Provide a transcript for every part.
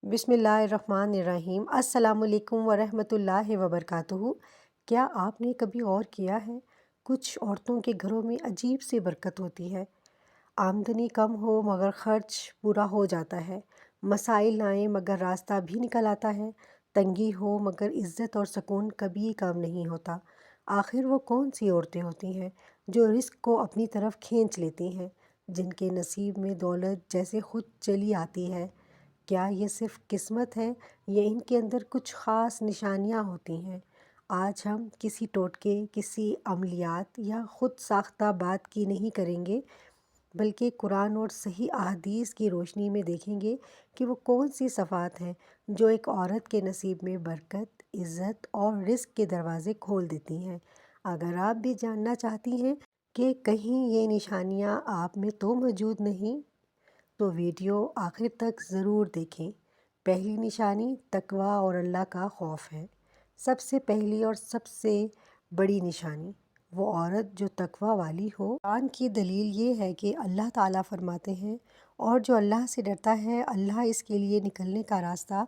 بسم اللہ الرحمن الرحیم۔ السلام علیکم ورحمۃ اللہ وبرکاتہ۔ کیا آپ نے کبھی غور کیا ہے کچھ عورتوں کے گھروں میں عجیب سی برکت ہوتی ہے؟ آمدنی کم ہو مگر خرچ پورا ہو جاتا ہے، مسائل آئیں مگر راستہ بھی نکل آتا ہے، تنگی ہو مگر عزت اور سکون کبھی کم نہیں ہوتا۔ آخر وہ کون سی عورتیں ہوتی ہیں جو رزق کو اپنی طرف کھینچ لیتی ہیں، جن کے نصیب میں دولت جیسے خود چلی آتی ہے؟ کیا یہ صرف قسمت ہے یا ان کے اندر کچھ خاص نشانیاں ہوتی ہیں؟ آج ہم کسی ٹوٹکے، کسی عملیات یا خود ساختہ بات کی نہیں کریں گے، بلکہ قرآن اور صحیح احادیث کی روشنی میں دیکھیں گے کہ وہ کون سی صفات ہیں جو ایک عورت کے نصیب میں برکت، عزت اور رزق کے دروازے کھول دیتی ہیں۔ اگر آپ بھی جاننا چاہتی ہیں کہ کہیں یہ نشانیاں آپ میں تو موجود نہیں، تو ویڈیو آخر تک ضرور دیکھیں۔ پہلی نشانی تقوی اور اللہ کا خوف ہے۔ سب سے پہلی اور سب سے بڑی نشانی وہ عورت جو تقوی والی ہو۔ قرآن کی دلیل یہ ہے کہ اللہ تعالیٰ فرماتے ہیں، اور جو اللہ سے ڈرتا ہے اللہ اس کے لیے نکلنے کا راستہ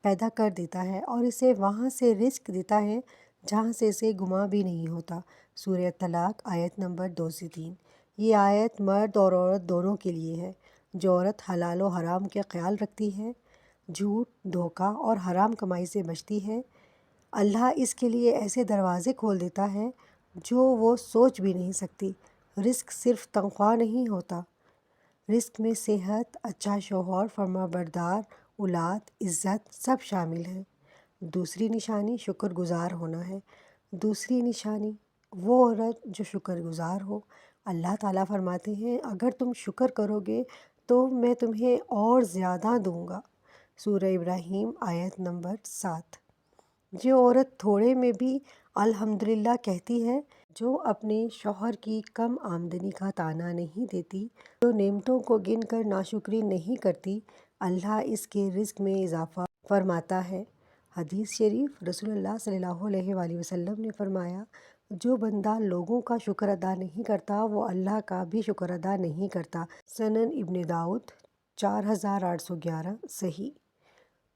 پیدا کر دیتا ہے اور اسے وہاں سے رزق دیتا ہے جہاں سے اسے گمان بھی نہیں ہوتا۔ سورہ طلاق آیت نمبر 2 سے 3۔ یہ آیت مرد اور عورت دونوں کے لیے ہے۔ جو عورت حلال و حرام کا خیال رکھتی ہے، جھوٹ، دھوکہ اور حرام کمائی سے بچتی ہے، اللہ اس کے لیے ایسے دروازے کھول دیتا ہے جو وہ سوچ بھی نہیں سکتی۔ رزق صرف تنخواہ نہیں ہوتا، رزق میں صحت، اچھا شوہر، فرما بردار اولاد، عزت سب شامل ہیں۔ دوسری نشانی شکر گزار ہونا ہے۔ دوسری نشانی وہ عورت جو شکر گزار ہو۔ اللہ تعالیٰ فرماتے ہیں، اگر تم شکر کرو گے تو میں تمہیں اور زیادہ دوں گا۔ سورہ ابراہیم آیت نمبر 7۔ جو عورت تھوڑے میں بھی الحمدللہ کہتی ہے، جو اپنے شوہر کی کم آمدنی کا طعنہ نہیں دیتی، جو نعمتوں کو گن کر ناشکری نہیں کرتی، اللہ اس کے رزق میں اضافہ فرماتا ہے۔ حدیث شریف، رسول اللہ صلی اللہ علیہ وآلہ وسلم نے فرمایا، جو بندہ لوگوں کا شکر ادا نہیں کرتا وہ اللہ کا بھی شکر ادا نہیں کرتا۔ سنن ابن داؤد 4811 صحیح۔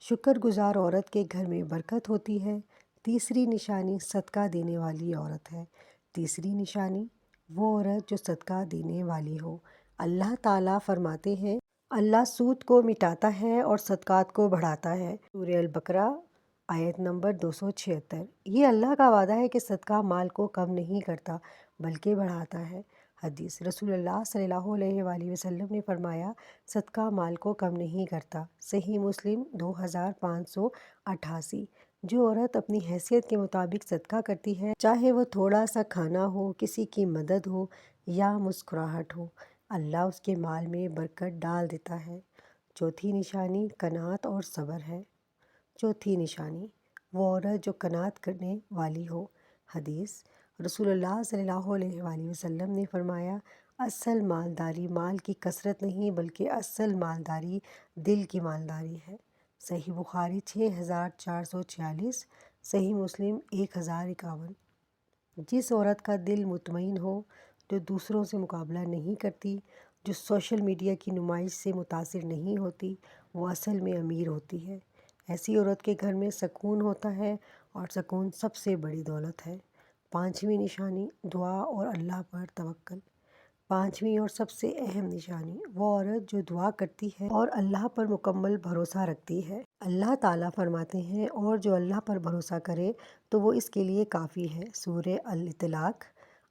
شکر گزار عورت کے گھر میں برکت ہوتی ہے۔ تیسری نشانی صدقہ دینے والی عورت ہے۔ تیسری نشانی وہ عورت جو صدقہ دینے والی ہو۔ اللہ تعالیٰ فرماتے ہیں، اللہ سود کو مٹاتا ہے اور صدقات کو بڑھاتا ہے۔ سورہ البقرہ آیت نمبر 276۔ یہ اللہ کا وعدہ ہے کہ صدقہ مال کو کم نہیں کرتا بلکہ بڑھاتا ہے۔ حدیث، رسول اللہ صلی اللہ علیہ وآلہ وسلم نے فرمایا، صدقہ مال کو کم نہیں کرتا۔ صحیح مسلم 2588۔ جو عورت اپنی حیثیت کے مطابق صدقہ کرتی ہے، چاہے وہ تھوڑا سا کھانا ہو، کسی کی مدد ہو یا مسکراہٹ ہو، اللہ اس کے مال میں برکت ڈال دیتا ہے۔ چوتھی نشانی قناعت اور صبر ہے۔ چوتھی نشانی وہ عورت جو قناعت کرنے والی ہو۔ حدیث، رسول اللہ صلی اللہ علیہ وآلہ وسلم نے فرمایا، اصل مالداری مال کی کثرت نہیں بلکہ اصل مالداری دل کی مالداری ہے۔ صحیح بخاری 6446۔ صحیح مسلم 1051۔ جس عورت کا دل مطمئن ہو، جو دوسروں سے مقابلہ نہیں کرتی، جو سوشل میڈیا کی نمائش سے متاثر نہیں ہوتی، وہ اصل میں امیر ہوتی ہے۔ ایسی عورت کے گھر میں سکون ہوتا ہے اور سکون سب سے بڑی دولت ہے۔ پانچویں نشانی دعا اور اللہ پر توکل۔ پانچویں اور سب سے اہم نشانی وہ عورت جو دعا کرتی ہے اور اللہ پر مکمل بھروسہ رکھتی ہے۔ اللہ تعالیٰ فرماتے ہیں، اور جو اللہ پر بھروسہ کرے تو وہ اس کے لیے کافی ہے۔ سورہ الطلاق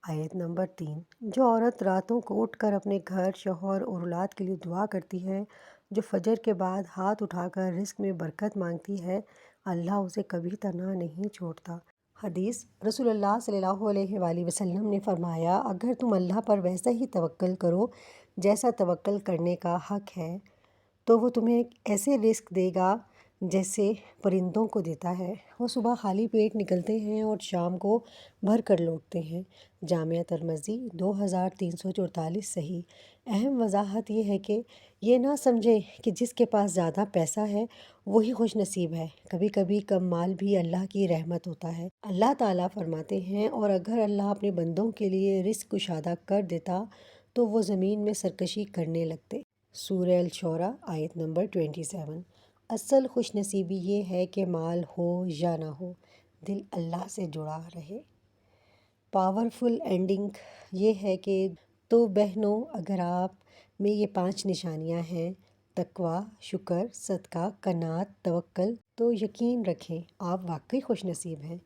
آیت نمبر 3۔ جو عورت راتوں کو اٹھ کر اپنے گھر، شوہر اور اولاد کے لیے دعا کرتی ہے، جو فجر کے بعد ہاتھ اٹھا کر رزق میں برکت مانگتی ہے، اللہ اسے کبھی تنہا نہیں چھوڑتا۔ حدیث، رسول اللہ صلی اللہ علیہ وآلہ وسلم نے فرمایا، اگر تم اللہ پر ویسا ہی توکل کرو جیسا توکل کرنے کا حق ہے، تو وہ تمہیں ایسے رزق دے گا جیسے پرندوں کو دیتا ہے۔ وہ صبح خالی پیٹ نکلتے ہیں اور شام کو بھر کر لوٹتے ہیں۔ جامعہ ترمذی 2344 صحیح۔ اہم وضاحت یہ ہے کہ یہ نہ سمجھے کہ جس کے پاس زیادہ پیسہ ہے وہی خوش نصیب ہے۔ کبھی کبھی کم مال بھی اللہ کی رحمت ہوتا ہے۔ اللہ تعالیٰ فرماتے ہیں، اور اگر اللہ اپنے بندوں کے لیے رزق کشادہ کر دیتا تو وہ زمین میں سرکشی کرنے لگتے۔ سورہ الشعراء آیت نمبر 27۔ اصل خوش نصیبی یہ ہے کہ مال ہو یا نہ ہو، دل اللہ سے جڑا رہے۔ پاورفل اینڈنگ یہ ہے کہ تو بہنوں، اگر آپ میں یہ 5 نشانیاں ہیں، تقویٰ، شکر، صدقہ، قناعت، توکل، تو یقین رکھیں آپ واقعی خوش نصیب ہیں۔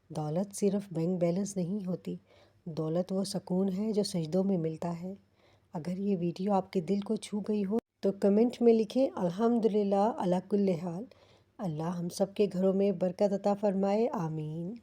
دولت صرف بینک بیلنس نہیں ہوتی، دولت وہ سکون ہے جو سجدوں میں ملتا ہے۔ اگر یہ ویڈیو آپ کے دل کو چھو گئی ہو تو کمنٹ میں لکھیں الحمدللہ علی کل حال۔ اللہ ہم سب کے گھروں میں برکت عطا فرمائے، آمین۔